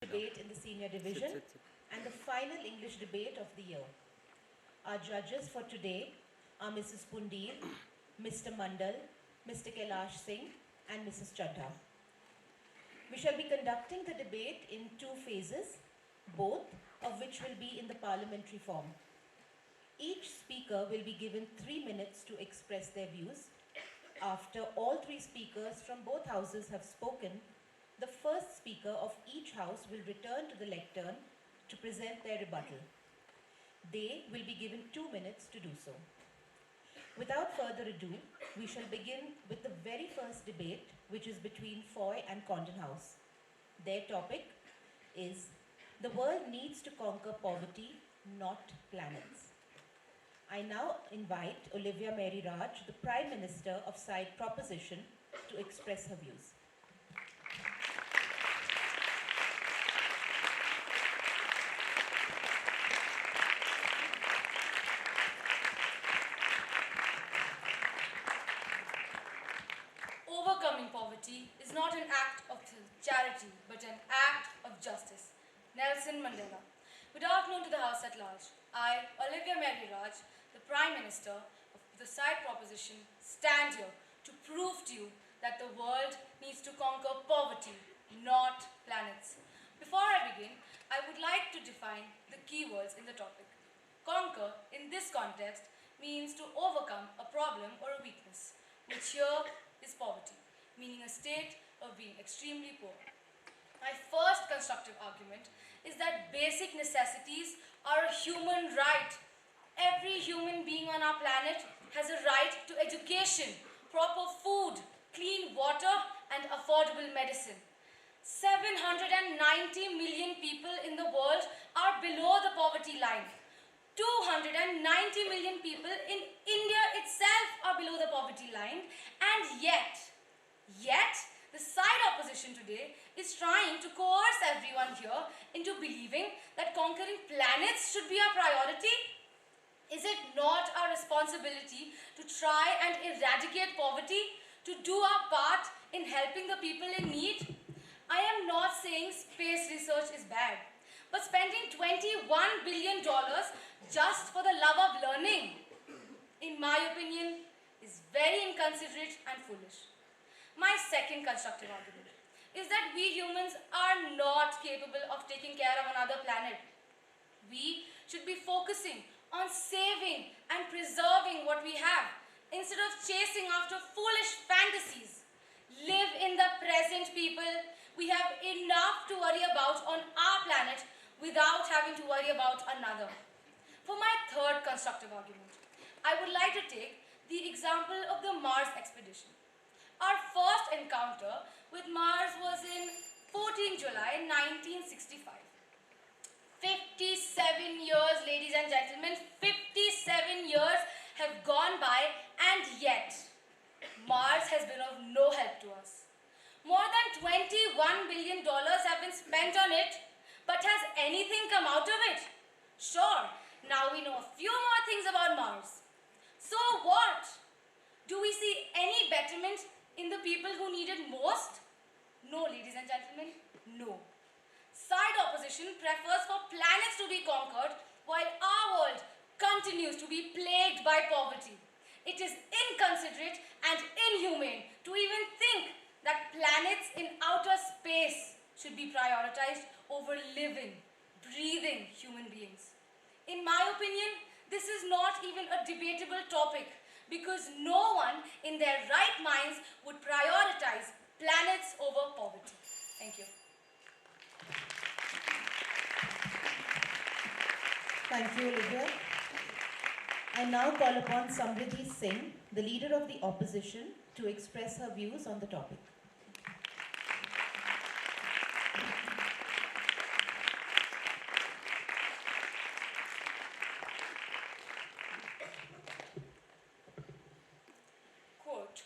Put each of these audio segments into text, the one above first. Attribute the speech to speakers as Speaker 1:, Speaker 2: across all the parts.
Speaker 1: Debate in the senior division and the final English debate of the year. Our judges for today are Mrs. Pundir, Mr. Mandal, Mr. Kailash Singh and Mrs. Chadha. We shall be conducting the debate in two phases, both of which will be in the parliamentary form. Each speaker will be given 3 minutes to express their views. After all three speakers from both houses have spoken, the first speaker of each house will return to the lectern to present their rebuttal. They will be given 2 minutes to do so. Without further ado, we shall begin with the very first debate, which is between Foy and Condon House. Their topic is, the world needs to conquer poverty, not planets. I now invite Olivia Mary Raj, the Prime Minister of Side Proposition, to express her views.
Speaker 2: Overcoming poverty is not an act of charity, but an act of justice. Nelson Mandela. Good afternoon to the House at large. I, Olivia Mary Raj, the Prime Minister of the Side Proposition, stand here to prove to you that the world needs to conquer poverty, not planets. Before I begin, I would like to define the keywords in the topic. Conquer, in this context, means to overcome a problem or a weakness, which here is poverty, meaning a state of being extremely poor. My first constructive argument is that basic necessities are a human right. Every human being on our planet has a right to education, proper food, clean water, and affordable medicine. 790 million people in the world are below the poverty line. 290 million people in India itself are below the poverty line, and yet, the side opposition today is trying to coerce everyone here into believing that conquering planets should be our priority. Is it not our responsibility to try and eradicate poverty, to do our part in helping the people in need? I am not saying space research is bad, but spending $21 billion just for the love of learning, in my opinion, is very inconsiderate and foolish. My second constructive argument is that we humans are not capable of taking care of another planet. We should be focusing on saving and preserving what we have instead of chasing after foolish fantasies. Live in the present, people. We have enough to worry about on our planet without having to worry about another. For my third constructive argument, I would like to take the example of the Mars expedition. Our first encounter with Mars was in 14 July 1965. 57 years, ladies and gentlemen, 57 years have gone by, and yet Mars has been of no help to us. More than $21 billion have been spent on it, but has anything come out of it? Sure, now we know a few more things about Mars. So what? Do we see any betterment in the people who need it most? No, ladies and gentlemen, no. Side opposition prefers for planets to be conquered while our world continues to be plagued by poverty. It is inconsiderate and inhumane to even think that planets in outer space should be prioritized over living, breathing human beings. In my opinion, this is not even a debatable topic because no one in their right minds would prioritize planets over poverty. Thank you.
Speaker 1: Thank you, Olivia. I now call upon Samriddhi Singh, the leader of the opposition, to express her views on the topic.
Speaker 3: Quote,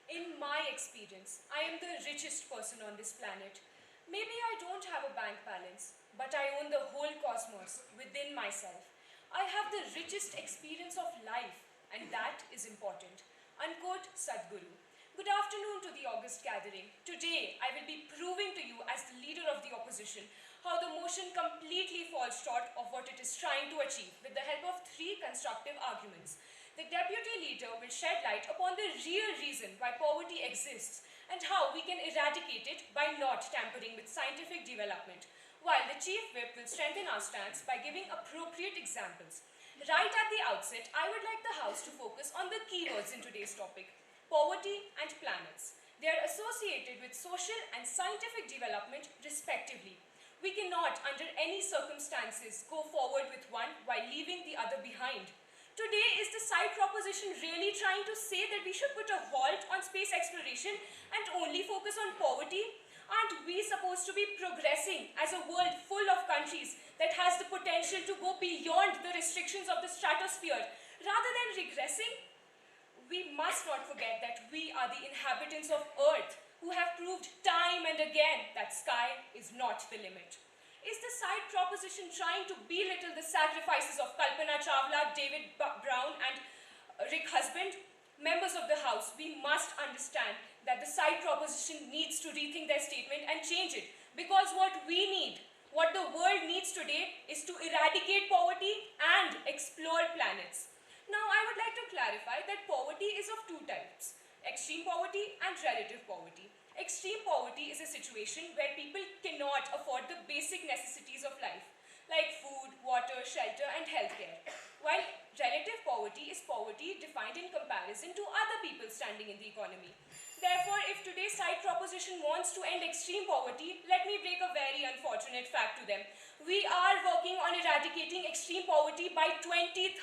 Speaker 3: in my experience, I am the richest person on this planet. Maybe I don't have a bank balance, but I own the whole cosmos within myself. I have the richest experience of life, and that is important. Unquote, Sadhguru. Good afternoon to the August gathering. Today, I will be proving to you as the leader of the opposition how the motion completely falls short of what it is trying to achieve with the help of three constructive arguments. The deputy leader will shed light upon the real reason why poverty exists and how we can eradicate it by not tampering with scientific development, while the chief whip will strengthen our stance by giving appropriate examples. Right at the outset, I would like the House to focus on the keywords in today's topic: poverty and planets. They are associated with social and scientific development, respectively. We cannot, under any circumstances, go forward with one while leaving the other behind. Today, is the side proposition really trying to say that we should put a halt on space exploration and only focus on poverty? Aren't we supposed to be progressing as a world full of countries that has the potential to go beyond the restrictions of the stratosphere rather than regressing? We must not forget that we are the inhabitants of Earth who have proved time and again that sky is not the limit. Is the side proposition trying to belittle the sacrifices of Kalpana Chawla, David Brown, and Rick Husband? Members of the House, we must understand that the side proposition needs to rethink their statement and change it, because what we need, what the world needs today, is to eradicate poverty and explore planets. Now, I would like to clarify that poverty is of two types: extreme poverty and relative poverty. Extreme poverty is a situation where people cannot afford the basic necessities of life, like food, water, shelter, and healthcare, while relative poverty is poverty defined in comparison to other people standing in the economy. Therefore, if today's side proposition wants to end extreme poverty, let me break a very unfortunate fact to them. We are working on eradicating extreme poverty by 2030,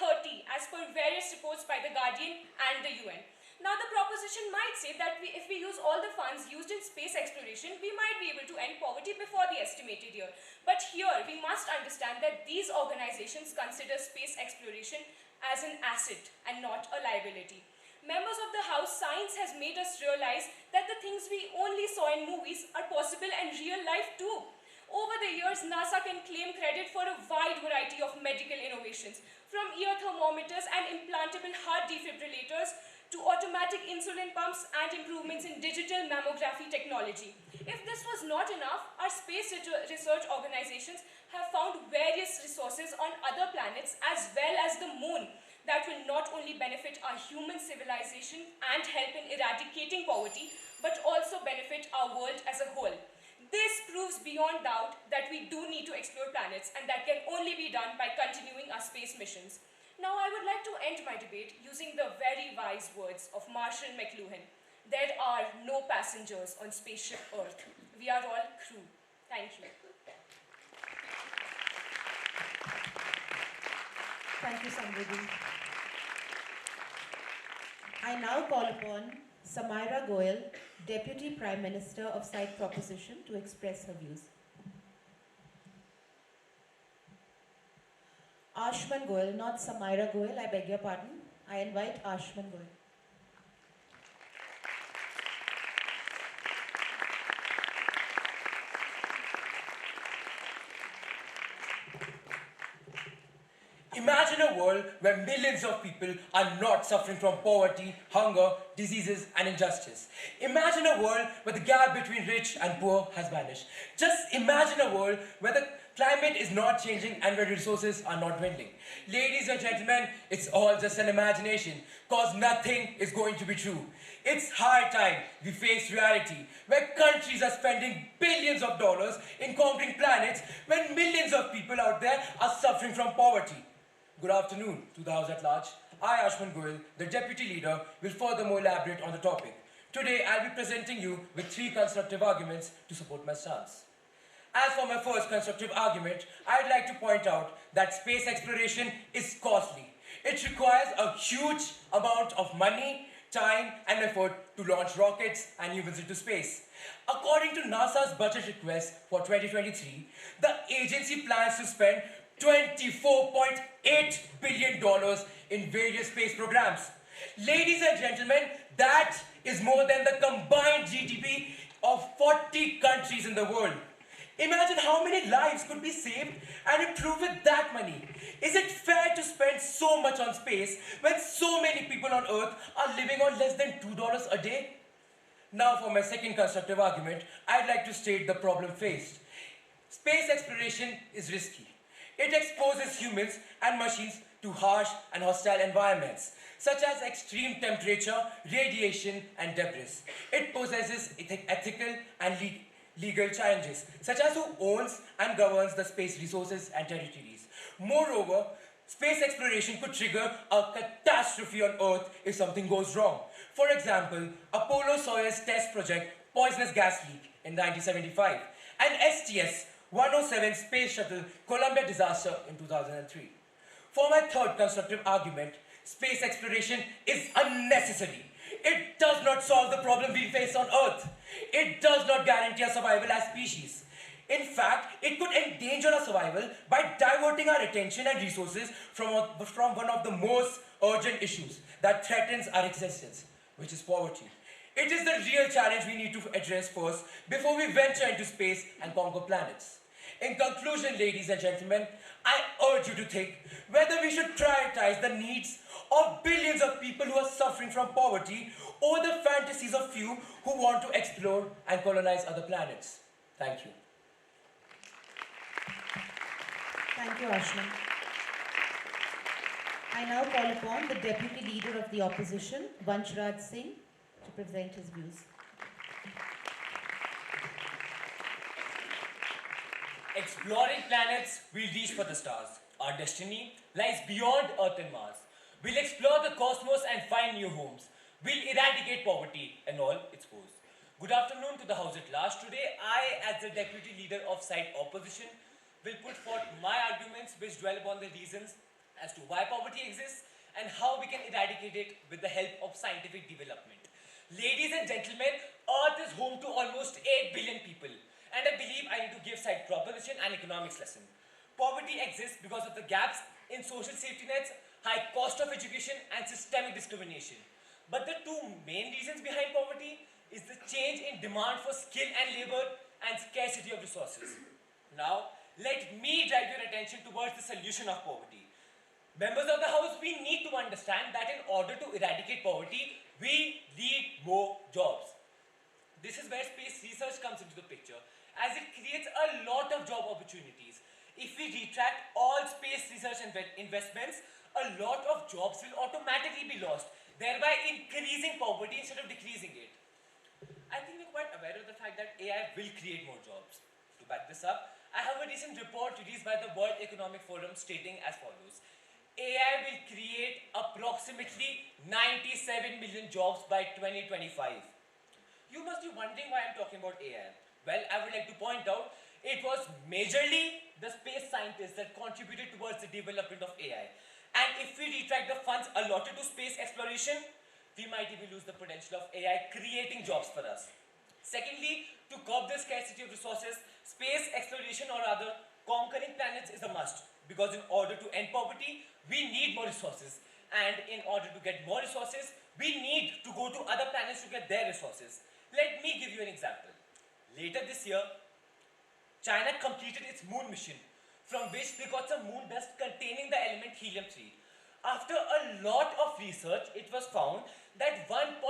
Speaker 3: as per various reports by The Guardian and the UN. Now, the proposition might say that if we use all the funds used in space exploration, we might be able to end poverty before the estimated year. But here, we must understand that these organizations consider space exploration as an asset and not a liability. Members of the House, science has made us realize that the things we only saw in movies are possible in real life too. Over the years, NASA can claim credit for a wide variety of medical innovations, from ear thermometers and implantable heart defibrillators to automatic insulin pumps and improvements in digital mammography technology. If this was not enough, our space research organizations have found various resources on other planets as well as the moon that will not only benefit our human civilization and help in eradicating poverty, but also benefit our world as a whole. This proves beyond doubt that we do need to explore planets, and that can only be done by continuing our space missions. Now, I would like to end my debate using the very wise words of Marshall McLuhan. There are no passengers on spaceship Earth. We are all crew. Thank you.
Speaker 1: Thank you, Samriddhi. I now call upon Samaira Goyal, Deputy Prime Minister of Side Proposition, to express her views. Ashman Goyal, not Samaira Goyal, I beg your pardon. I invite Ashman Goyal.
Speaker 4: Imagine a world where millions of people are not suffering from poverty, hunger, diseases, and injustice. Imagine a world where the gap between rich and poor has vanished. Just imagine a world where the climate is not changing and where resources are not dwindling. Ladies and gentlemen, it's all just an imagination, cause nothing is going to be true. It's high time we face reality, where countries are spending billions of dollars in conquering planets when millions of people out there are suffering from poverty. Good afternoon to the House at large. I, Ashman Goyal, the Deputy Leader, will furthermore elaborate on the topic. Today, I'll be presenting you with 3 constructive arguments to support my stance. As for my first constructive argument, I'd like to point out that space exploration is costly. It requires a huge amount of money, time, and effort to launch rockets and humans into space. According to NASA's budget request for 2023, the agency plans to spend $24.8 billion in various space programs. Ladies and gentlemen, that is more than the combined GDP of 40 countries in the world. Imagine how many lives could be saved and improved with that money. Is it fair to spend so much on space when so many people on Earth are living on less than $2 a day? Now for my second constructive argument, I'd like to state the problem faced. Space exploration is risky. It exposes humans and machines to harsh and hostile environments, such as extreme temperature, radiation, and debris. It possesses ethical and legal challenges, such as who owns and governs the space resources and territories. Moreover, space exploration could trigger a catastrophe on Earth if something goes wrong. For example, Apollo-Soyuz test project poisonous gas leak in 1975, and STS-107 space shuttle Columbia disaster in 2003. For my third constructive argument, space exploration is unnecessary. It does not solve the problem we face on Earth. It does not guarantee our survival as species. In fact, it could endanger our survival by diverting our attention and resources from one of the most urgent issues that threatens our existence, which is poverty. It is the real challenge we need to address first before we venture into space and conquer planets. In conclusion, ladies and gentlemen, I urge you to think whether we should prioritize the needs of billions of people who are suffering from poverty or the fantasies of few who want to explore and colonize other planets. Thank you.
Speaker 1: Thank you, Ashwin. I now call upon the Deputy Leader of the Opposition, Wynberg-Allen, to present his views.
Speaker 5: Exploring planets, we'll reach for the stars. Our destiny lies beyond Earth and Mars. We'll explore the cosmos and find new homes. We'll eradicate poverty and all its woes. Good afternoon to the House at large. Today, I, as the Deputy Leader of Side Opposition, will put forth my arguments which dwell upon the reasons as to why poverty exists and how we can eradicate it with the help of scientific development. Ladies and gentlemen, Earth is home to almost 8 billion people. And I believe I need to give side proposition and economics lesson. Poverty exists because of the gaps in social safety nets, high cost of education, and systemic discrimination. But the two main reasons behind poverty is the change in demand for skill and labor and scarcity of resources. Now, let me drive your attention towards the solution of poverty. Members of the House, we need to understand that in order to eradicate poverty, we need more jobs. This is where space research comes into the picture, as it creates a lot of job opportunities. If we retract all space research and investments, a lot of jobs will automatically be lost, thereby increasing poverty instead of decreasing it. I think we're quite aware of the fact that AI will create more jobs. To back this up, I have a recent report released by the World Economic Forum stating as follows. AI will create approximately 97 million jobs by 2025. You must be wondering why I'm talking about AI. Well, I would like to point out, it was majorly the space scientists that contributed towards the development of AI. And if we retract the funds allotted to space exploration, we might even lose the potential of AI creating jobs for us. Secondly, to curb the scarcity of resources, space exploration or rather conquering planets is a must. Because in order to end poverty, we need more resources. And in order to get more resources, we need to go to other planets to get their resources. Let me give you an example. Later this year, China completed its moon mission, from which they got some moon dust containing the element helium-3. After a lot of research, it was found that 1.5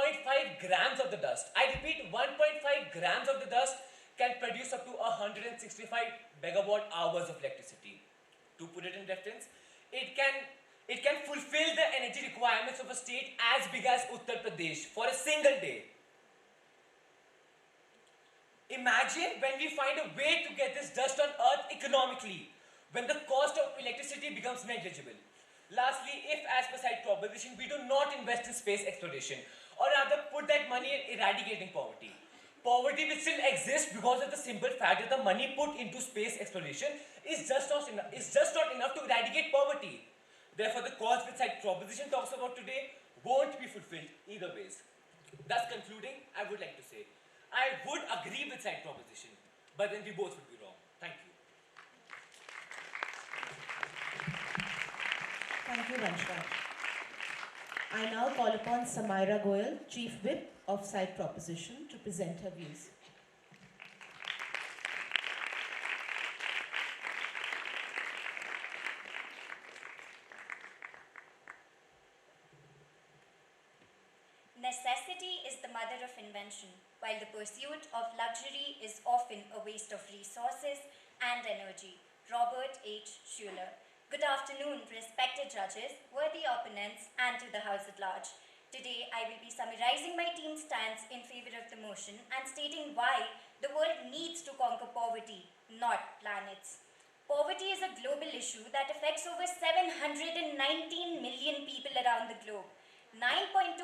Speaker 5: grams of the dust, I repeat, 1.5 grams of the dust can produce up to 165 megawatt hours of electricity. To put it in reference, it can fulfill the energy requirements of a state as big as Uttar Pradesh for a single day. Imagine when we find a way to get this dust on Earth economically, when the cost of electricity becomes negligible. Lastly, if as per side proposition, we do not invest in space exploration, or rather put that money in eradicating poverty. Poverty will still exist because of the simple fact that the money put into space exploration is just not enough to eradicate poverty. Therefore, the cause which side proposition talks about today won't be fulfilled either ways. Thus concluding, I would like to say, I would agree with side proposition, but then we both would be wrong. Thank you.
Speaker 1: Thank you, Wynberg. I now call upon Samaira Goyal, Chief Whip of Side Proposition, to present her views.
Speaker 6: Necessity is the mother of invention. While the pursuit of luxury is often a waste of resources, and energy, Robert H. Schuller. Good afternoon, respected judges, worthy opponents, and to the House at large. Today, I will be summarizing my team's stance in favor of the motion and stating why the world needs to conquer poverty, not planets. Poverty is a global issue that affects over 719 million people around the globe. 9.2%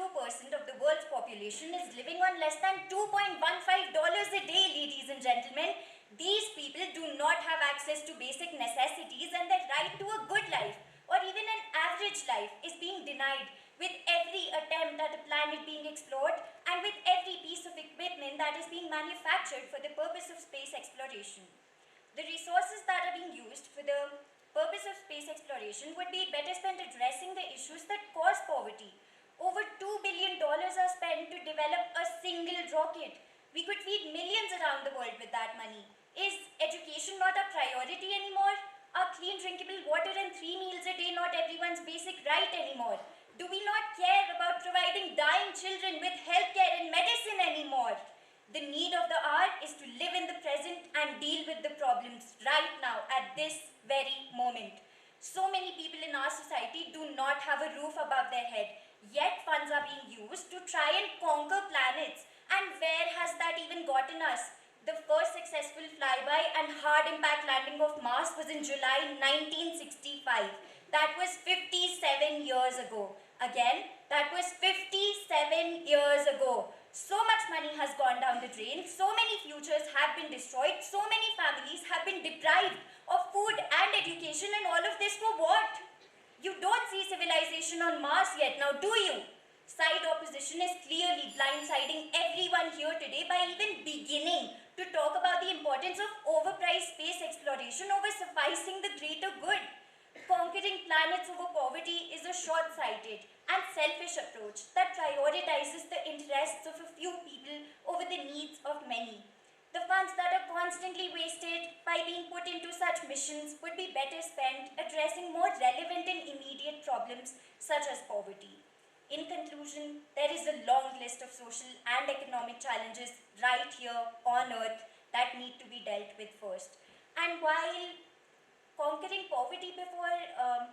Speaker 6: of the world's population is living on less than $2.15 a day, ladies and gentlemen. These people do not have access to basic necessities, and their right to a good life or even an average life is being denied with every attempt at a planet being explored and with every piece of equipment that is being manufactured for the purpose of space exploration. The resources that are being used for the purpose of space exploration would be better spent addressing the issues that cause poverty. Over $2 billion are spent to develop a single rocket. We could feed millions around the world with that money. Is education not a priority anymore? Are clean drinkable water and 3 meals a day not everyone's basic right anymore? Do we not care about providing dying children with healthcare and medicine anymore? The need of the hour is to live in the present and deal with the problems right now at this very moment. So many people in our society do not have a roof above their head, yet funds are being used to try and conquer planets. And where has that even gotten us? The first successful flyby and hard impact landing of Mars was in July 1965. That was 57 years ago. Again, that was 57 years ago. So much money has gone down the drain, so many futures have been destroyed, so many families have been deprived of food and education, and all of this for what? You don't see civilization on Mars yet, now do you? Side opposition is clearly blindsiding everyone here today by even beginning to talk about the importance of overpriced space exploration over sufficing the greater good. Conquering planets over poverty is a short-sighted and selfish approach that prioritizes the interests of a few people over the needs of many. The funds that are constantly wasted by being put into such missions would be better spent addressing more relevant and immediate problems such as poverty. In conclusion, there is a long list of social and economic challenges right here on Earth that need to be dealt with first. And while conquering poverty before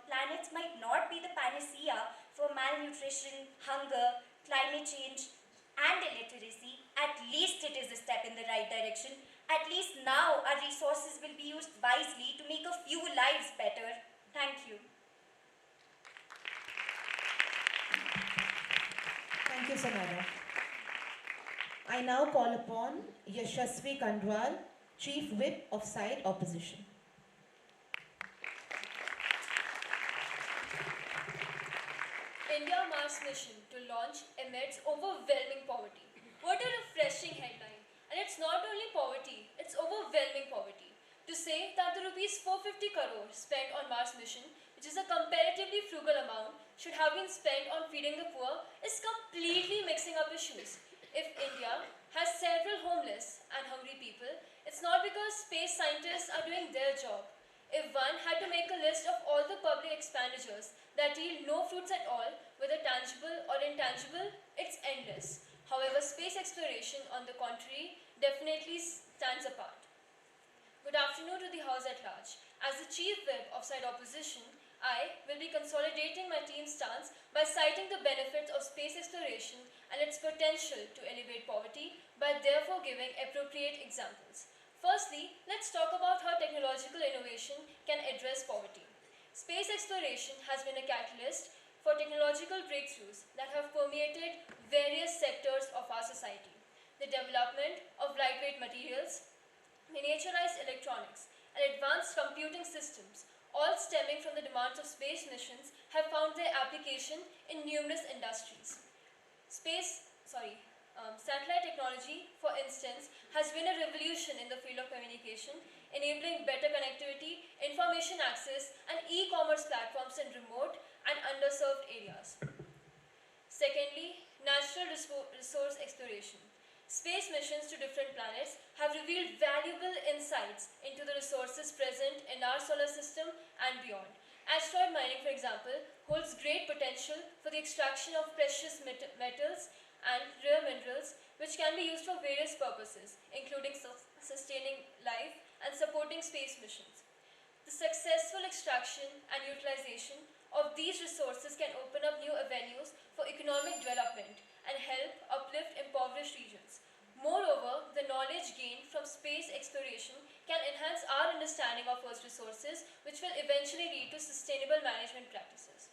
Speaker 6: planets might not be the panacea for malnutrition, hunger, climate change, and illiteracy, at least it is a step in the right direction. At least now our resources will be used wisely to make a few lives better. Thank you.
Speaker 1: Thank you, Samara. I now call upon Yashasvi Kandwal, Chief Whip of Side Opposition.
Speaker 3: India Mars mission to launch amidst overwhelming poverty. What a refreshing headline. And it's not only poverty, it's overwhelming poverty. To say that the rupees 450 crore spent on Mars mission, which is a comparatively frugal amount, should have been spent on feeding the poor is completely mixing up issues. If India has several homeless and hungry people, it's not because space scientists are doing their job. If one had to make a list of all the public expenditures that yield no fruits at all, whether tangible or intangible, it's endless. However, space exploration, on the contrary, definitely stands apart. Good afternoon to the House at large. As the Chief Whip of Side Opposition, I will be consolidating my team's stance by citing the benefits of space exploration and its potential to alleviate poverty by therefore giving appropriate examples. Firstly, let's talk about how technological innovation can address poverty. Space exploration has been a catalyst for technological breakthroughs that have permeated various sectors of our society. The development of lightweight materials, miniaturized electronics, and advanced computing systems, all stemming from the demands of space missions, have found their application in numerous industries. Satellite technology, for instance, has been a revolution in the field of communication, enabling better connectivity, information access, and e-commerce platforms in remote and underserved areas. Secondly, natural resource exploration. Space missions to different planets have revealed valuable insights into the resources present in our solar system and beyond. Asteroid mining, for example, holds great potential for the extraction of precious metals and rare minerals, which can be used for various purposes, including sustaining life
Speaker 7: and supporting space missions. The successful extraction and utilization of these resources can open up new avenues for economic development and help uplift impoverished regions. Moreover, the knowledge gained from space exploration can enhance our understanding of Earth's resources, which will eventually lead to sustainable management practices.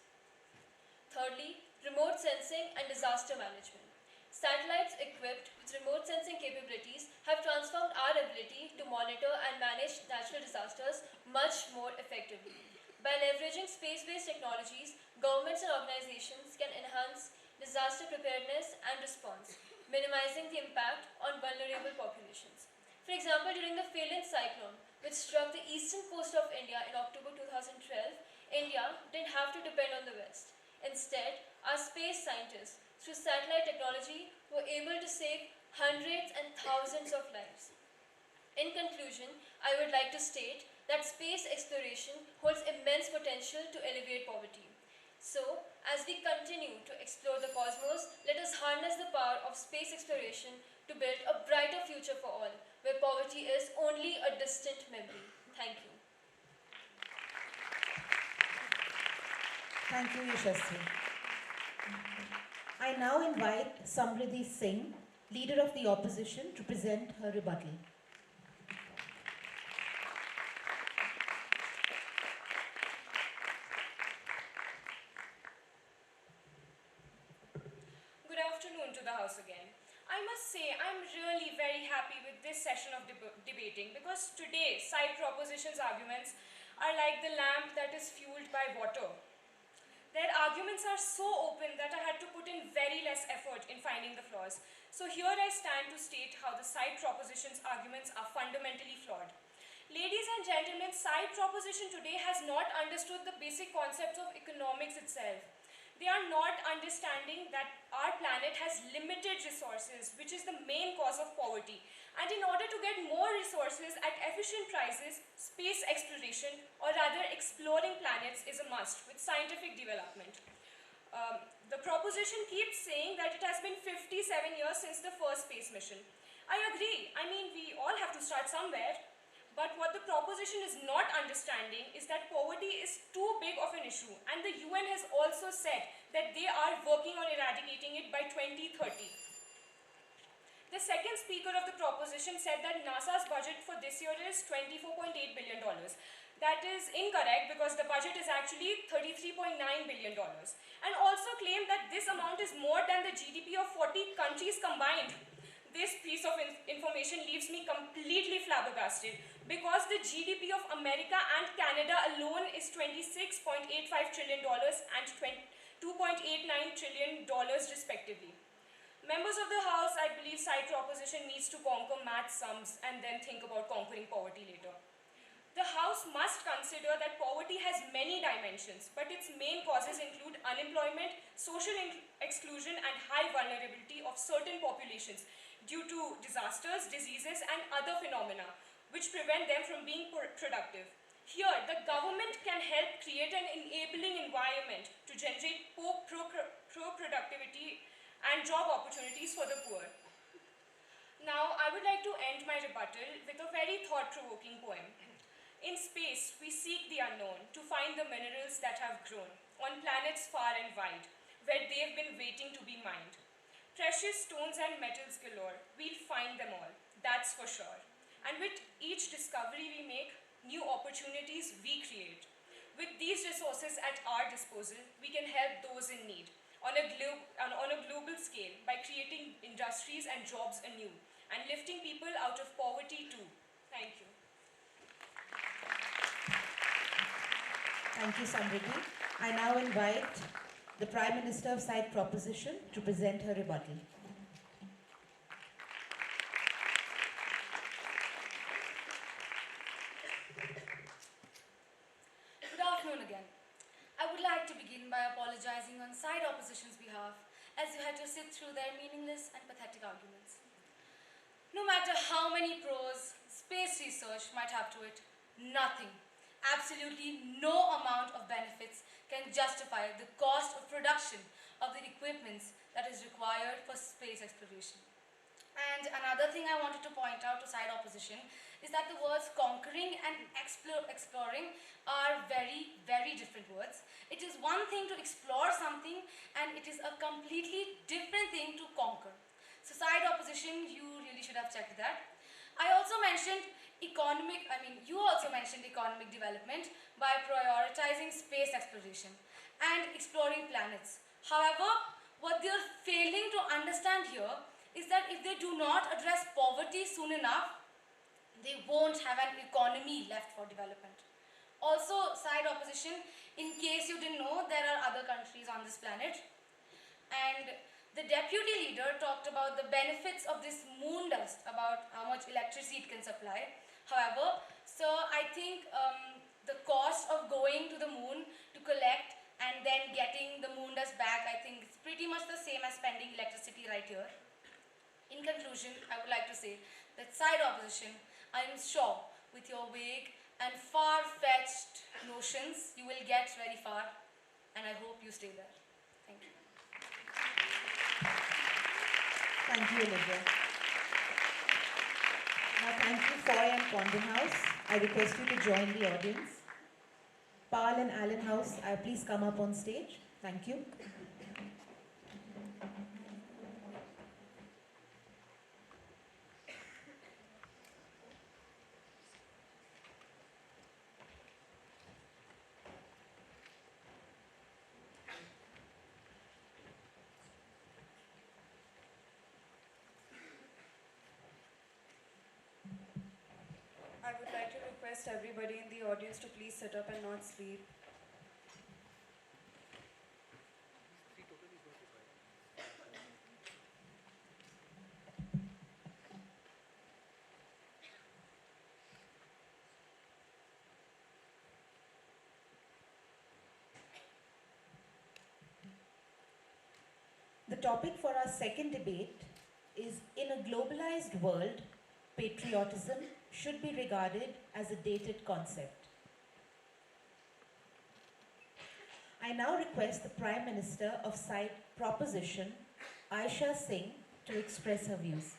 Speaker 7: Thirdly, remote sensing and disaster management. Satellites equipped with remote sensing capabilities have transformed our ability to monitor and manage natural disasters much more effectively. By leveraging space-based technologies, governments and organizations can enhance disaster preparedness and response, minimizing the impact on vulnerable populations. For example, during the Phelan cyclone, which struck the eastern coast of India in October 2012, India didn't have to depend on the West. Instead, our space scientists, through satellite technology, were able to save hundreds and thousands of lives. In conclusion, I would like to state that space exploration holds immense potential to alleviate poverty. So, as we continue to explore the cosmos, let us harness the power of space exploration to build a brighter future for all, where poverty is only a distant memory. Thank you.
Speaker 1: Thank you, Yashasvi. I now invite Samriddhi Singh, Leader of the Opposition, to present her rebuttal.
Speaker 3: Good afternoon to the House again. I must say I'm really very happy with this session of debating because today side propositions arguments are like the lamp that is fueled by water. Their arguments are so open that I had to put in very less effort in finding the flaws. So here I stand to state how the side propositions arguments are fundamentally flawed. Ladies and gentlemen, side proposition today has not understood the basic concepts of economics itself. They are not understanding that our planet has limited resources, which is the main cause of poverty. And in order to get more resources at efficient prices, space exploration, or rather exploring planets, is a must with scientific development. The proposition keeps saying that it has been 57 years since the first space mission. I agree. I mean, we all have to start somewhere. But what the proposition is not understanding is that poverty is too big of an issue, and the UN has also said that they are working on eradicating it by 2030. The second speaker of the proposition said that NASA's budget for this year is $24.8 billion. That is incorrect because the budget is actually $33.9 billion, and also claimed that this amount is more than the GDP of 40 countries combined. This piece of information leaves me completely flabbergasted because the GDP of America and Canada alone is $26.85 trillion and $2.89 trillion respectively. Members of the House, I believe side proposition needs to conquer math sums and then think about conquering poverty later. The House must consider that poverty has many dimensions, but its main causes include unemployment, social exclusion, and high vulnerability of certain populations due to disasters, diseases, and other phenomena, which prevent them from being productive. Here, the government can help create an enabling environment to generate pro-productivity and job opportunities for the poor. Now, I would like to end my rebuttal with a very thought-provoking poem. In space, we seek the unknown to find the minerals that have grown on planets far and wide, where they've been waiting to be mined. Precious stones and metals galore, we'll find them all, that's for sure. And with each discovery we make, new opportunities we create. With these resources at our disposal, we can help those in need on a global scale by creating industries and jobs anew and lifting people out of poverty too. Thank you.
Speaker 1: Thank you, Samriddhi. I now invite the Prime Minister of Side Proposition to present her rebuttal.
Speaker 2: Good afternoon again. I would like to begin by apologizing on side opposition's behalf, as you had to sit through their meaningless and pathetic arguments. No matter how many pros space research might have to it, nothing, absolutely no amount of benefits can justify the cost of production of the equipment that is required for space exploration. And another thing I wanted to point out to side opposition is that the words conquering and exploring are very, very different words. It is one thing to explore something, and it is a completely different thing to conquer. So side opposition, you really should have checked that. You also mentioned economic development by prioritizing space exploration and exploring planets. However, what they are failing to understand here is that if they do not address poverty soon enough, they won't have an economy left for development. Also, side opposition, in case you didn't know, there are other countries on this planet. And the deputy leader talked about the benefits of this moon dust, about how much electricity it can supply. However, so I think the cost of going to the moon to collect and then getting the moon dust back, I think it's pretty much the same as spending electricity right here. In conclusion, I would like to say that side opposition, I am sure with your vague and far-fetched notions, you will get very far, and I hope you stay there. Thank you.
Speaker 1: Thank you, Olivia. Now, thank you, Foy and Condon House. I request you to join the audience. Paul and Allen House, please come up on stage. Thank you.
Speaker 8: I would like to request everybody in the audience to please sit up and not sleep.
Speaker 1: The topic for our second debate is, in a globalized world, patriotism should be regarded as a dated concept. I now request the Prime Minister of Side Proposition, Aisha Singh, to express her views.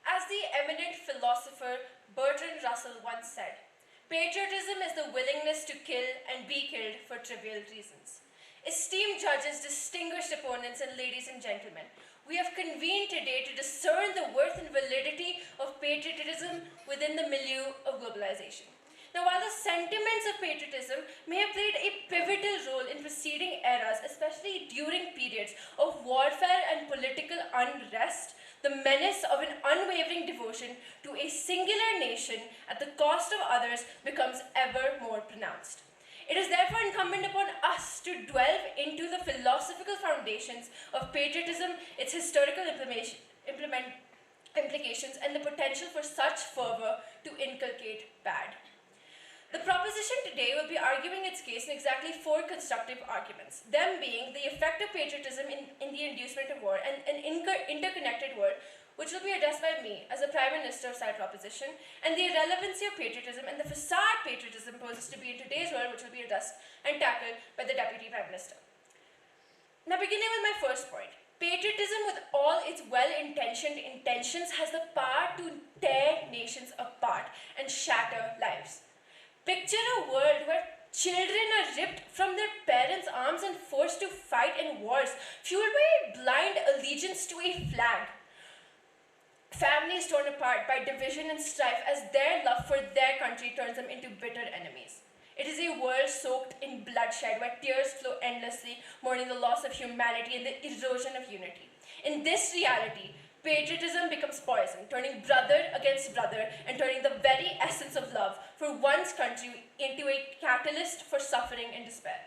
Speaker 7: As the eminent philosopher Bertrand Russell once said, patriotism is the willingness to kill and be killed for trivial reasons. Esteemed judges, distinguished opponents, and ladies and gentlemen, we have convened today to discern the worth and validity of patriotism within the milieu of globalization. Now, while the sentiments of patriotism may have played a pivotal role in preceding eras, especially during periods of warfare and political unrest, the menace of an unwavering devotion to a singular nation at the cost of others becomes ever more pronounced. It is therefore incumbent upon us to delve into the philosophical foundations of patriotism, its historical implications, and the potential for such fervor to inculcate bad. The proposition today will be arguing its case in exactly 4 constructive arguments, them being the effect of patriotism in the inducement of war and an interconnected world, which will be addressed by me as the Prime Minister of Side Proposition, and the irrelevancy of patriotism and the facade patriotism poses to be in today's world, which will be addressed and tackled by the Deputy Prime Minister. Now, beginning with my first point, patriotism with all its well-intentioned intentions has the power to tear nations apart and shatter lives. Picture a world where children are ripped from their parents' arms and forced to fight in wars, fueled by a blind allegiance to a flag. Families torn apart by division and strife as their love for their country turns them into bitter enemies. It is a world soaked in bloodshed where tears flow endlessly, mourning the loss of humanity and the erosion of unity. In this reality, patriotism becomes poison, turning brother against brother and turning the very essence of love for one's country into a catalyst for suffering and despair.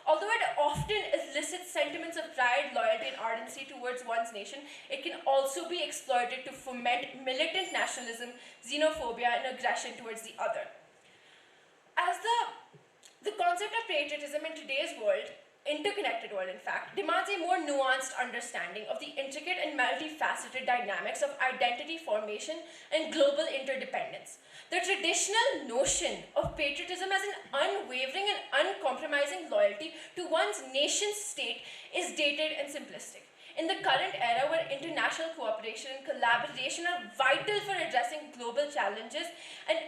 Speaker 7: Although it often elicits sentiments of pride, loyalty, and ardency towards one's nation, it can also be exploited to foment militant nationalism, xenophobia, and aggression towards the other. As the concept of patriotism in today's world
Speaker 9: interconnected world, in fact, demands a more nuanced understanding of the intricate and multifaceted dynamics of identity formation and global interdependence. The traditional notion of patriotism as an unwavering and uncompromising loyalty to one's nation state is dated and simplistic. In the current era where international cooperation and collaboration are vital for addressing global challenges, and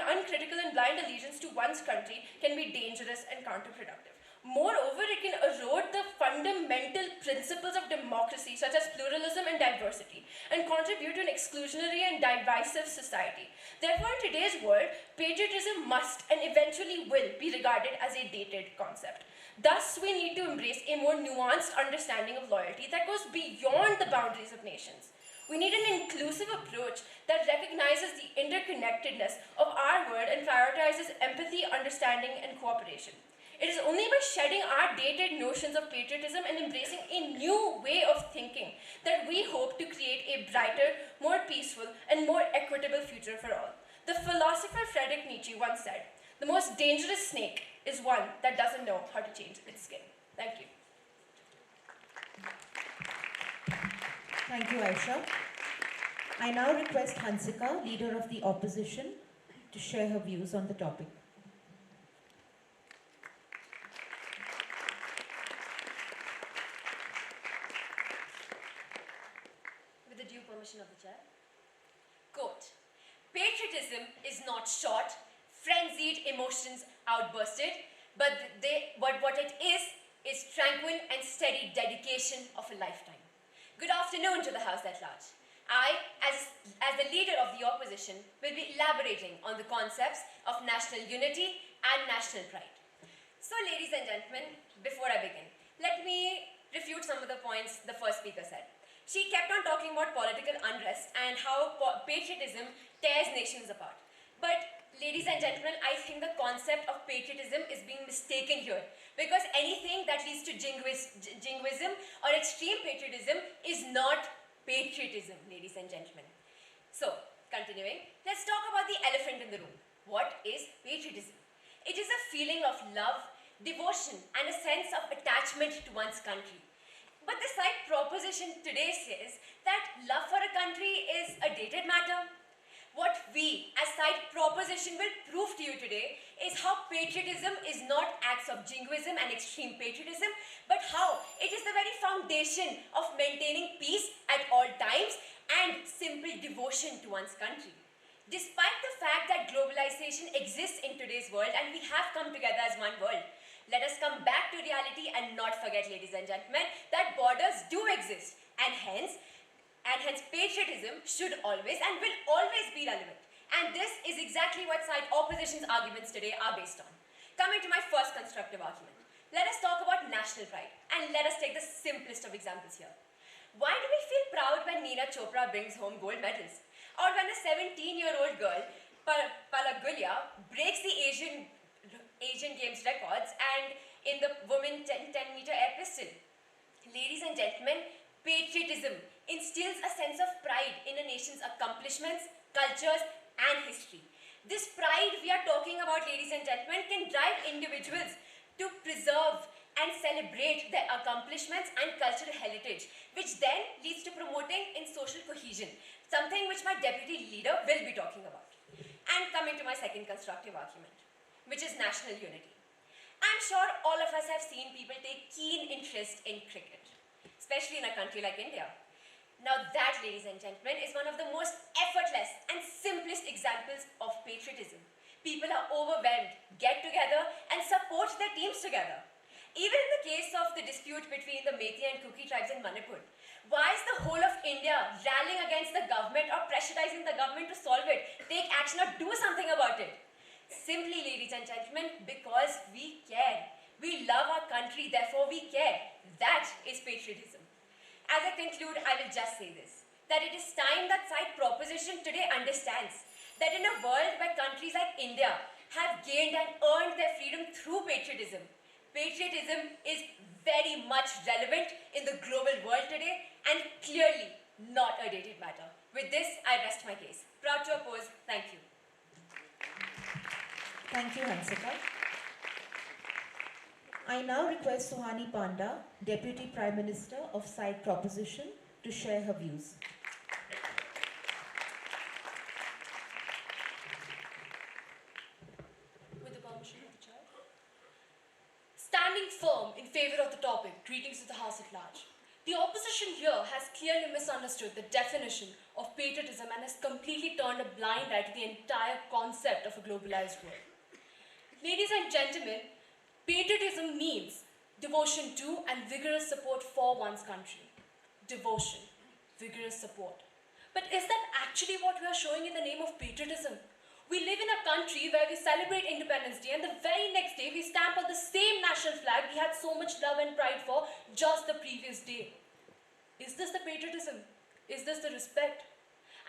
Speaker 9: uncritical and blind allegiance to one's country can be dangerous and counterproductive. Moreover, it can erode the fundamental principles of democracy, such as pluralism and diversity, and contribute to an exclusionary and divisive society. Therefore, in today's world, patriotism must and eventually will be regarded as a dated concept. Thus, we need to embrace a more nuanced understanding of loyalty that goes beyond the boundaries of nations. We need an inclusive approach that recognizes the interconnectedness of our world and prioritizes empathy, understanding, and cooperation. It is only by shedding our dated notions of patriotism and embracing a new way of thinking that we hope to create a brighter, more peaceful, and more equitable future for all. The philosopher Friedrich Nietzsche once said, "The most dangerous snake is one that doesn't know how to change its skin." Thank you.
Speaker 1: Thank you, Aisha. I now request Hansika, leader of the opposition, to share her views on the topic.
Speaker 10: With the due permission of the chair. Quote, "Patriotism is not short, frenzied emotions outbursted, but what it is tranquil and steady dedication of a lifetime." Good afternoon to the House at large. I, as the leader of the opposition, will be elaborating on the concepts of national unity and national pride. So, ladies and gentlemen, before I begin, let me refute some of the points the first speaker said. She kept on talking about political unrest and how patriotism tears nations apart. But, ladies and gentlemen, I think the concept of patriotism is being mistaken here, because anything that leads to jingoism or extreme patriotism is not patriotism, ladies and gentlemen. So, continuing, let's talk about the elephant in the room. What is patriotism? It is a feeling of love, devotion, and a sense of attachment to one's country. But the side proposition today says that love for a country is a dated matter. What we, as side proposition, will prove to you today is how patriotism is not acts of jingoism and extreme patriotism, but how it is the very foundation of maintaining peace at all times and simple devotion to one's country. Despite the fact that globalization exists in today's world and we have come together as one world, let us come back to reality and not forget, ladies and gentlemen, that borders do exist, and hence patriotism should always and will always be relevant. And this is exactly what side opposition's arguments today are based on. Coming to my first constructive argument, let us talk about national pride, and let us take the simplest of examples here. Why do we feel proud when Neeraj Chopra brings home gold medals? Or when a 17-year-old girl, Palagulya, breaks the Asian Games records and in the women 10-meter air pistol? Ladies and gentlemen, patriotism instills a sense of pride in a nation's accomplishments, cultures, and history. This pride we are talking about, ladies and gentlemen, can drive individuals to preserve and celebrate their accomplishments and cultural heritage, which then leads to promoting in social cohesion, something which my deputy leader will be talking about. And coming to my second constructive argument, which is national unity. I'm sure all of us have seen people take keen interest in cricket, especially in a country like India. Now that, ladies and gentlemen, is one of the most effortless and simplest examples of patriotism. People are overwhelmed, get together, and support their teams together. Even in the case of the dispute between the Meitei and Kuki tribes in Manipur, why is the whole of India rallying against the government or pressurizing the government to solve it, take action or do something about it? Simply, ladies and gentlemen, because we care. We love our country, therefore we care. That is patriotism. As I conclude, I will just say this, that it is time that side proposition today understands that in a world where countries like India have gained and earned their freedom through patriotism, patriotism is very much relevant in the global world today and clearly not a dated matter. With this, I rest my case. Proud to oppose. Thank you.
Speaker 1: Thank you, Hansika. I now request Suhani Panda, Deputy Prime Minister of Side Proposition, to share her views.
Speaker 2: With the permission of the chair. Standing firm in favor of the topic, greetings to the House at large. The opposition here has clearly misunderstood the definition of patriotism and has completely turned a blind eye to the entire concept of a globalized world. Ladies and gentlemen, patriotism means devotion to and vigorous support for one's country. Devotion, vigorous support. But is that actually what we are showing in the name of patriotism? We live in a country where we celebrate Independence Day and the very next day we stamp on the same national flag we had so much love and pride for just the previous day. Is this the patriotism? Is this the respect?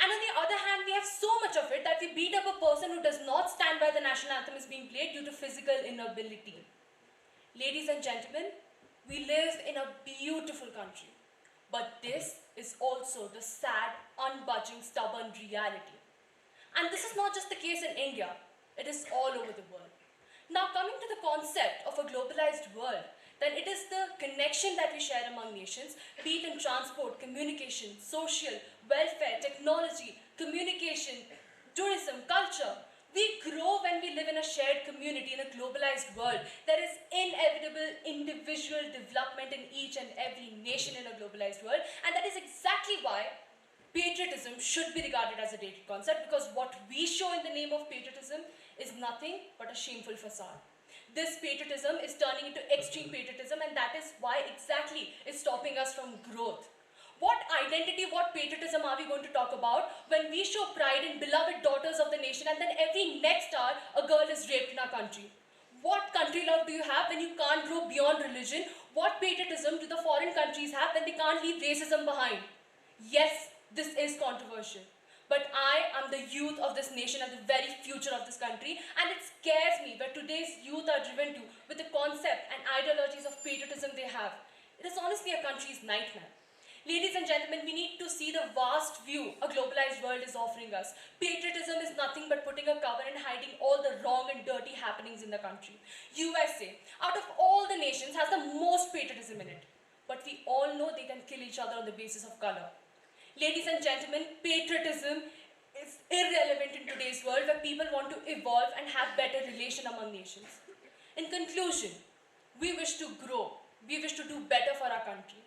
Speaker 2: And on the other hand, we have so much of it that we beat up a person who does not stand while the national anthem is being played due to physical inability. Ladies and gentlemen, we live in a beautiful country. But this is also the sad, unbudging, stubborn reality. And this is not just the case in India, it is all over the world. Now, coming to the concept of a globalized world, then it is the connection that we share among nations, be it in transport, communication, social, welfare, technology, communication, tourism, culture. We grow when we live in a shared community in a globalized world. There is inevitable individual development in each and every nation in a globalized world, and that is exactly why patriotism should be regarded as a dated concept, because what we show in the name of patriotism is nothing but a shameful facade. This patriotism is turning into extreme patriotism, and that is why exactly is stopping us from growth. What identity, what patriotism are we going to talk about when we show pride in beloved daughters of the nation and then every next hour a girl is raped in our country? What country love do you have when you can't grow beyond religion? What patriotism do the foreign countries have when they can't leave racism behind? Yes, this is controversial, but I am the youth of this nation and the very future of this country, and it scares me where today's youth are driven to with the concept and ideologies of patriotism they have. It is honestly a country's nightmare. Ladies and gentlemen, we need to see the vast view a globalized world is offering us. Patriotism is nothing but putting a cover and hiding all the wrong and dirty happenings in the country. USA, out of all the nations, has the most patriotism in it, but we all know they can kill each other on the basis of color. Ladies and gentlemen, patriotism is irrelevant in today's world where people want to evolve and have better relation among nations. In conclusion, we wish to grow, we wish to do better for our country.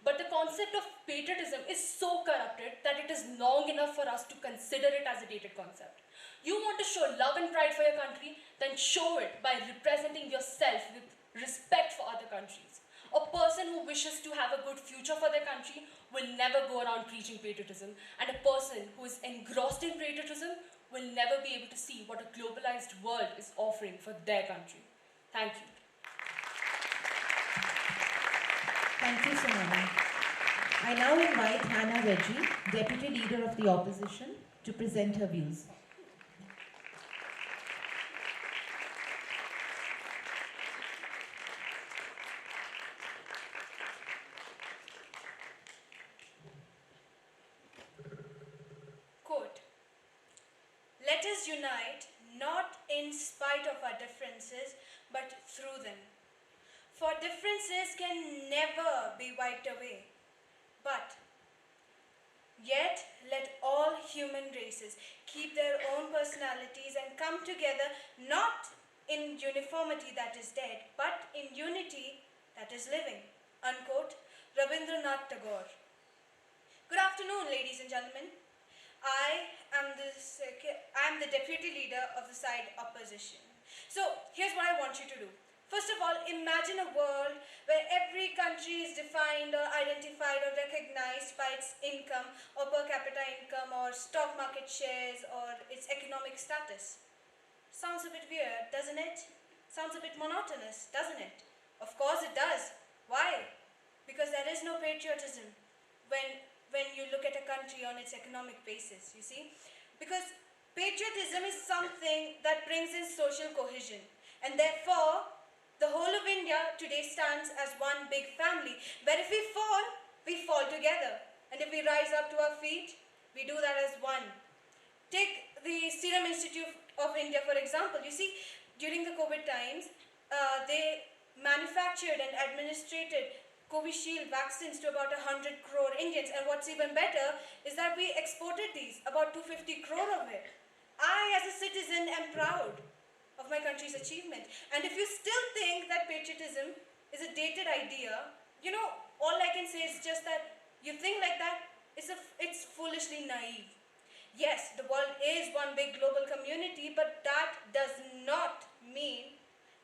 Speaker 2: But the concept of patriotism is so corrupted that it is long enough for us to consider it as a dated concept. You want to show love and pride for your country, then show it by representing yourself with respect for other countries. A person who wishes to have a good future for their country will never go around preaching patriotism, and a person who is engrossed in patriotism will never be able to see what a globalized world is offering for their country. Thank you.
Speaker 1: Thank you, Sonali. I now invite Hannah Reggie, Deputy Leader of the Opposition, to present her views.
Speaker 11: Quote, "Let us unite not in spite of our differences, but through them. For differences can never be wiped away. But yet let all human races keep their own personalities and come together not in uniformity that is dead, but in unity that is living." Unquote. Rabindranath Tagore. Good afternoon, ladies and gentlemen. I am the Deputy Leader of the Side Opposition. So here's what I want you to do. First of all, imagine a world where every country is defined or identified or recognized by its income or per capita income or stock market shares or its economic status. Sounds a bit weird, doesn't it? Sounds a bit monotonous, doesn't it? Of course it does. Why? Because there is no patriotism when you look at a country on its economic basis, you see? Because patriotism is something that brings in social cohesion, and therefore the whole of India today stands as one big family, where if we fall together. And if we rise up to our feet, we do that as one. Take the Serum Institute of India, for example. You see, during the COVID times, they manufactured and administered Covishield vaccines to about 100 crore Indians. And what's even better is that we exported these, about 250 crore of it. I, as a citizen, am proud of my country's achievement. And if you still think that patriotism is a dated idea, you know, all I can say is just that you think like that, it's foolishly naive. Yes, the world is one big global community, but that does not mean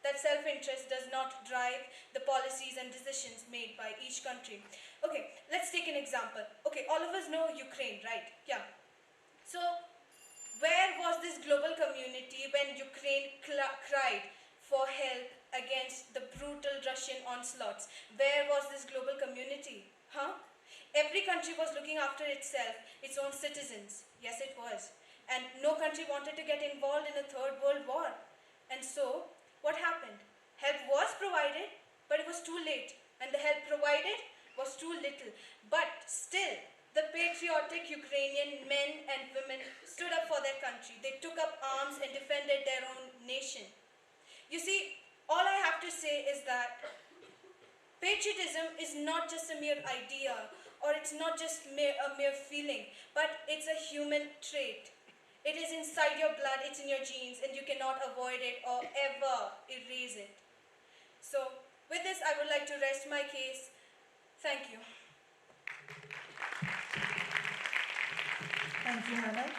Speaker 11: that self-interest does not drive the policies and decisions made by each country. Okay, let's take an example. Okay, all of us know Ukraine, right? Yeah. So, where was this global community when Ukraine cried for help against the brutal Russian onslaughts? Where was this global community? Huh? Every country was looking after itself, its own citizens. Yes, it was. And no country wanted to get involved in a third world war. And so, what happened? Help was provided, but it was too late. And the help provided was too little. But still, the patriotic Ukrainian men and women stood up for their country. They took up arms and defended their own nation. You see, all I have to say is that patriotism is not just a mere idea, or it's not just a mere feeling, but it's a human trait. It is inside your blood, it's in your genes, and you cannot avoid it or ever erase it. So, with this, I would like to rest my case. Thank you.
Speaker 1: Thank you, Hannah.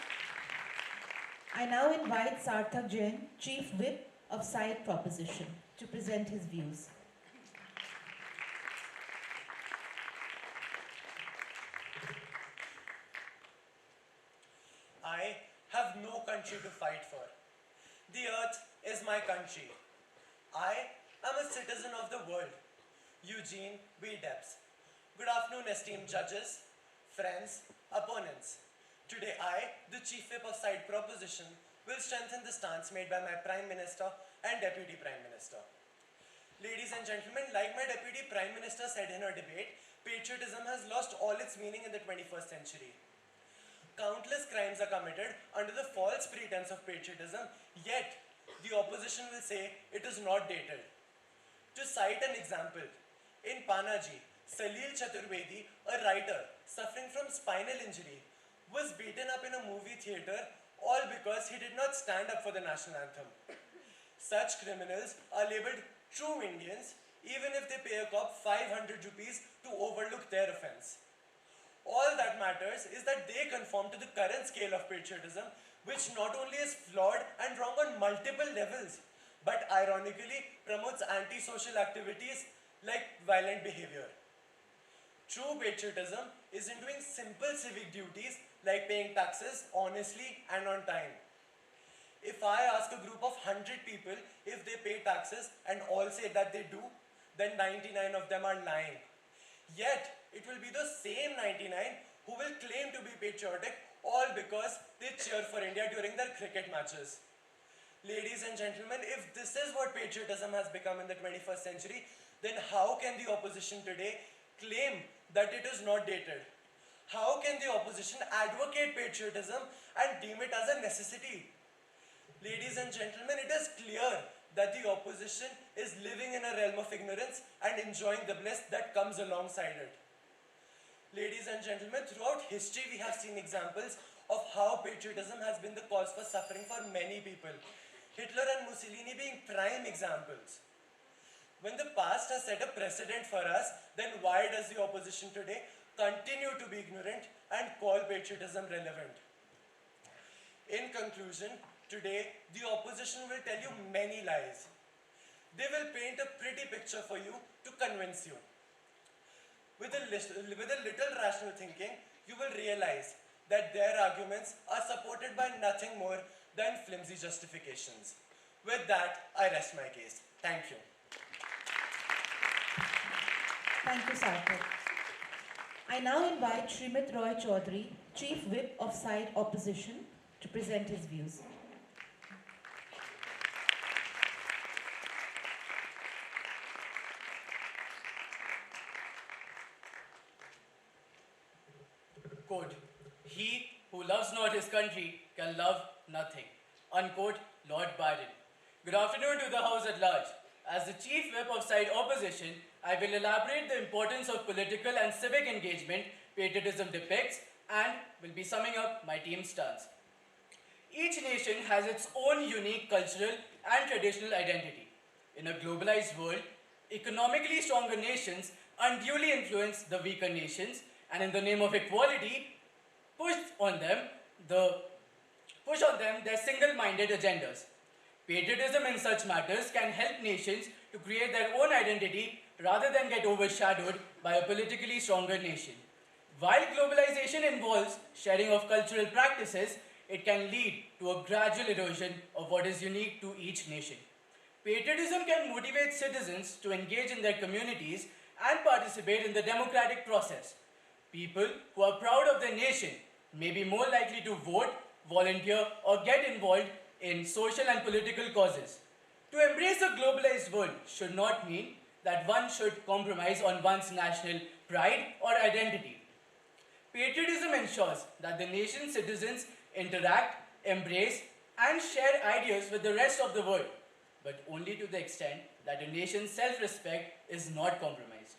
Speaker 1: I now invite Sarthak Jain, Chief Whip of Side Proposition, to present his views.
Speaker 12: I have no country to fight for. The earth is my country. I am a citizen of the world. Eugene B. Debs. Good afternoon, esteemed judges, friends, opponents. Today I, the Chief Whip of Side Proposition, will strengthen the stance made by my Prime Minister and Deputy Prime Minister. Ladies and gentlemen, like my Deputy Prime Minister said in her debate, patriotism has lost all its meaning in the 21st century. Countless crimes are committed under the false pretense of patriotism, yet the opposition will say it is not dated. To cite an example, in Panaji, Salil Chaturvedi, a writer suffering from spinal injury, was beaten up in a movie theatre all because he did not stand up for the national anthem. Such criminals are labelled true Indians even if they pay a cop 500 rupees to overlook their offence. All that matters is that they conform to the current scale of patriotism, which not only is flawed and wrong on multiple levels, but ironically promotes anti-social activities like violent behavior. True patriotism is in doing simple civic duties like paying taxes honestly and on time. If I ask a group of 100 people if they pay taxes and all say that they do, then 99 of them are lying. Yet, it will be the same 99 who will claim to be patriotic all because they cheer for India during their cricket matches. Ladies and gentlemen, if this is what patriotism has become in the 21st century, then how can the opposition today claim that it is not dated? How can the opposition advocate patriotism and deem it as a necessity? Ladies and gentlemen, it is clear that the opposition is living in a realm of ignorance and enjoying the bliss that comes alongside it. Ladies and gentlemen, throughout history we have seen examples of how patriotism has been the cause for suffering for many people. Hitler and Mussolini being prime examples. When the past has set a precedent for us, then why does the opposition today continue to be ignorant and call patriotism relevant? In conclusion, today the opposition will tell you many lies. They will paint a pretty picture for you to convince you. With a little rational thinking, you will realize that their arguments are supported by nothing more than flimsy justifications. With that, I rest my case. Thank you.
Speaker 1: Thank you, Sarthak. I now invite Srimit Roy Chaudhary, Chief Whip of Side Opposition, to present his views.
Speaker 13: Quote, "He who loves not his country can love nothing." Unquote, Lord Byron. Good afternoon to the House at large. As the chief whip of side opposition, I will elaborate the importance of political and civic engagement patriotism depicts and will be summing up my team's stance. Each nation has its own unique cultural and traditional identity. In a globalized world, economically stronger nations unduly influence the weaker nations and in the name of equality push on them their single-minded agendas. Patriotism in such matters can help nations to create their own identity rather than get overshadowed by a politically stronger nation. While globalization involves sharing of cultural practices, it can lead to a gradual erosion of what is unique to each nation. Patriotism can motivate citizens to engage in their communities and participate in the democratic process. People who are proud of their nation may be more likely to vote, volunteer, or get involved in social and political causes. To embrace a globalized world should not mean that one should compromise on one's national pride or identity. Patriotism ensures that the nation's citizens interact, embrace, and share ideas with the rest of the world, but only to the extent that a nation's self-respect is not compromised.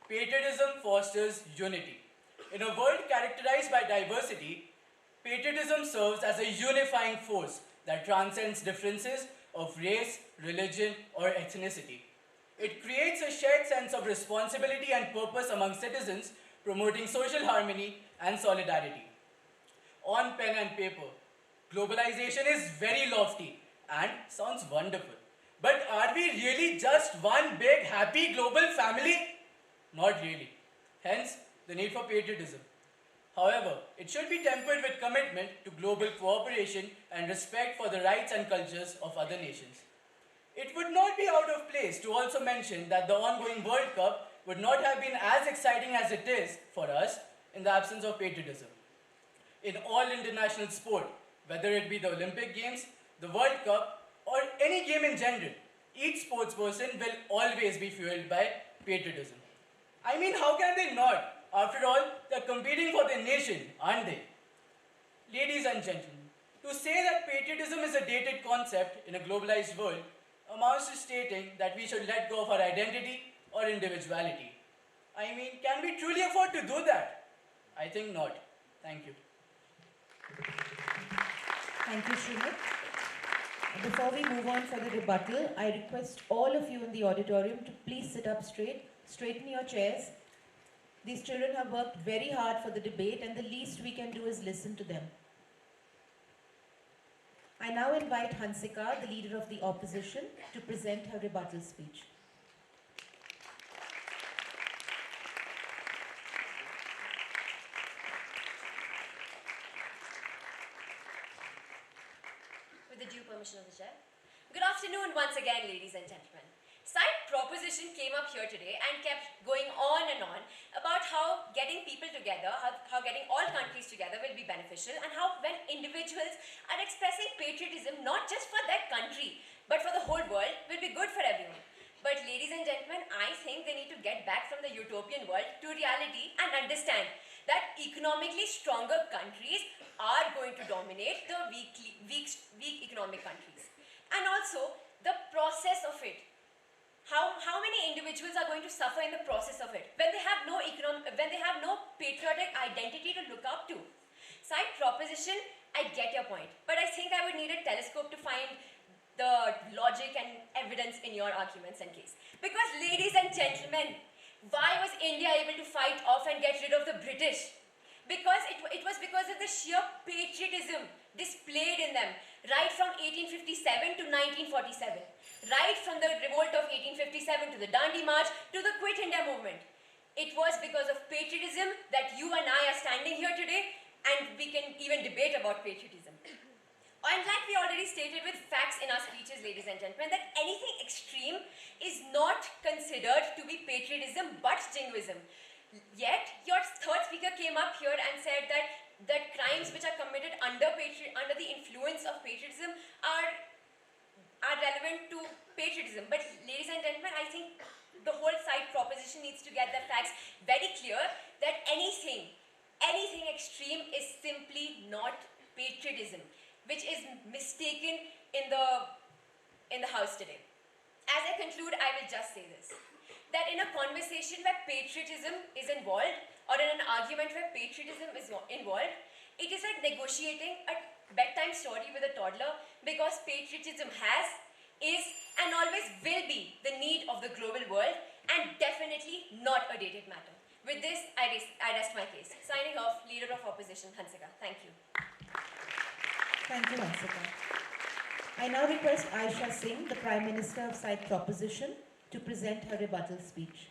Speaker 13: Patriotism fosters unity. In a world characterized by diversity, patriotism serves as a unifying force that transcends differences of race, religion, or ethnicity. It creates a shared sense of responsibility and purpose among citizens, promoting social harmony and solidarity. On pen and paper, globalization is very lofty and sounds wonderful. But are we really just one big happy global family? Not really. Hence, the need for patriotism. However, it should be tempered with commitment to global cooperation and respect for the rights and cultures of other nations. It would not be out of place to also mention that the ongoing World Cup would not have been as exciting as it is for us in the absence of patriotism. In all international sport, whether it be the Olympic Games, the World Cup, or any game in general, each sportsperson will always be fueled by patriotism. I mean, how can they not? After all, they're competing for their nation, aren't they? Ladies and gentlemen, to say that patriotism is a dated concept in a globalized world amounts to stating that we should let go of our identity or individuality. I mean, can we truly afford to do that? I think not. Thank you.
Speaker 1: Thank you, Srimit. Before we move on for the rebuttal, I request all of you in the auditorium to please sit up straight, straighten your chairs. These children have worked very hard for the debate and the least we can do is listen to them. I now invite Hansika, the leader of the opposition, to present her rebuttal speech.
Speaker 10: With the due permission of the chair. Good afternoon once again, ladies and gentlemen. Side proposition came up here today and kept going on and on about how getting people together, how getting all countries together will be beneficial, and how when individuals are expressing patriotism not just for their country but for the whole world will be good for everyone. But ladies and gentlemen, I think they need to get back from the utopian world to reality and understand that economically stronger countries are going to dominate the weak economic countries. And also the process of it. How many individuals are going to suffer in the process of it when they have no patriotic identity to look up to? Side proposition, I get your point, but I think I would need a telescope to find the logic and evidence in your arguments and case. Because ladies and gentlemen, why was India able to fight off and get rid of the British? Because it was because of the sheer patriotism displayed in them, right from 1857 to 1947. Right from the revolt of 1857 to the Dandi March to the Quit India movement. It was because of patriotism that you and I are standing here today and we can even debate about patriotism. And like we already stated with facts in our speeches, ladies and gentlemen, that anything extreme is not considered to be patriotism but jingoism. Yet, your third speaker came up here and said that crimes which are committed under the influence of patriotism are relevant to patriotism. But ladies and gentlemen, I think the whole side proposition needs to get the facts very clear that anything extreme is simply not patriotism, which is mistaken in the house today. as I conclude, I will just say this. That in a conversation where patriotism is involved, or in an argument where patriotism is involved, it is like negotiating a bedtime story with a toddler, because patriotism has, is, and always will be the need of the global world, and definitely not a dated matter. With this, I rest my case. Signing off, Leader of Opposition, Hansika. Thank you.
Speaker 1: Thank you, Hansika. I now request Aisha Singh, the Prime Minister of Side Proposition, to present her rebuttal speech.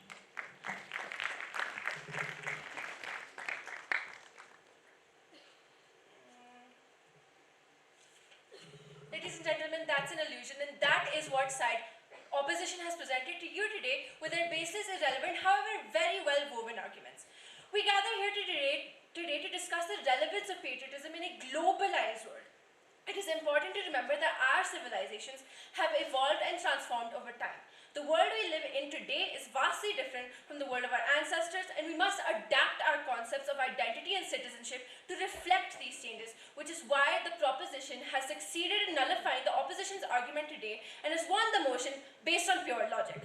Speaker 9: Ladies and gentlemen, that's an illusion, and that is what side opposition has presented to you today with their baseless, irrelevant, however very well woven arguments. We gather here today to discuss the relevance of patriotism in a globalized world. It is important to remember that our civilizations have evolved and transformed over time. The world we live in today is vastly different from the world of our ancestors, and we must adapt our concepts of identity and citizenship to reflect these changes, which is why the proposition has succeeded in nullifying the opposition's argument today and has won the motion based on pure logic.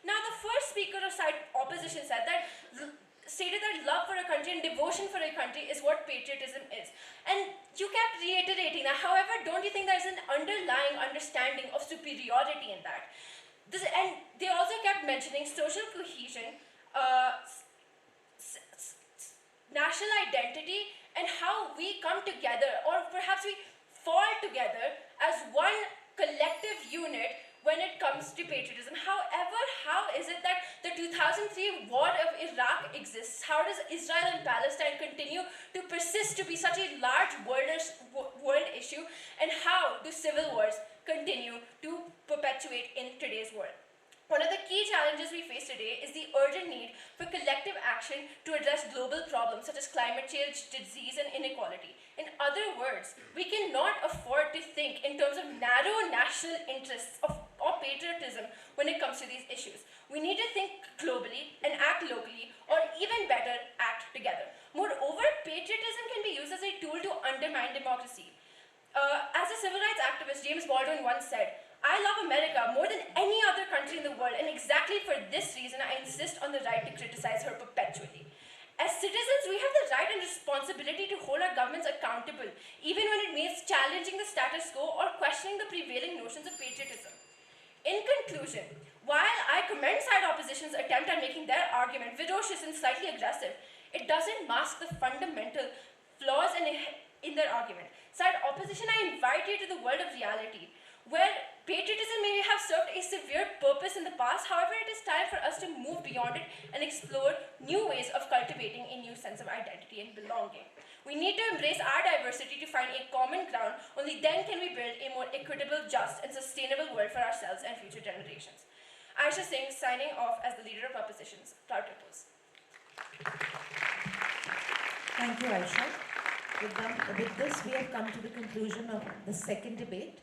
Speaker 9: Now, the first speaker of side opposition stated that love for a country and devotion for a country is what patriotism is. And you kept reiterating that. However, don't you think there's an underlying understanding of superiority in that? And they also kept mentioning social cohesion, national identity, and how we come together, or perhaps we fall together as one collective unit when it comes to patriotism. However, how is it that the 2003 war of Iraq exists? How does Israel and Palestine continue to persist to be such a large world issue? And how do civil wars continue to perpetuate in today's world? One of the key challenges we face today is the urgent need for collective action to address global problems such as climate change, disease, and inequality. In other words, we cannot afford to think in terms of narrow national interests or patriotism when it comes to these issues. We need to think globally and act locally, or even better, act together. Moreover, patriotism can be used as a tool to undermine democracy. As a civil rights activist, James Baldwin once said, "I love America more than any other country in the world, and exactly for this reason I insist on the right to criticize her perpetually." As citizens, we have the right and responsibility to hold our governments accountable, even when it means challenging the status quo or questioning the prevailing notions of patriotism. In conclusion, while I commend side opposition's attempt at making their argument ferocious and slightly aggressive, it doesn't mask the fundamental flaws in their argument. Side opposition, I invite you to the world of reality, where patriotism may have served a severe purpose in the past. However, it is time for us to move beyond it and explore new ways of cultivating a new sense of identity and belonging. We need to embrace our diversity to find a common ground. Only then can we build a more equitable, just, and sustainable world for ourselves and future generations. Aisha Singh, signing off as the Leader of Opposition's proud to oppose.
Speaker 1: Thank you, Aisha. With this, we have come to the conclusion of the second debate.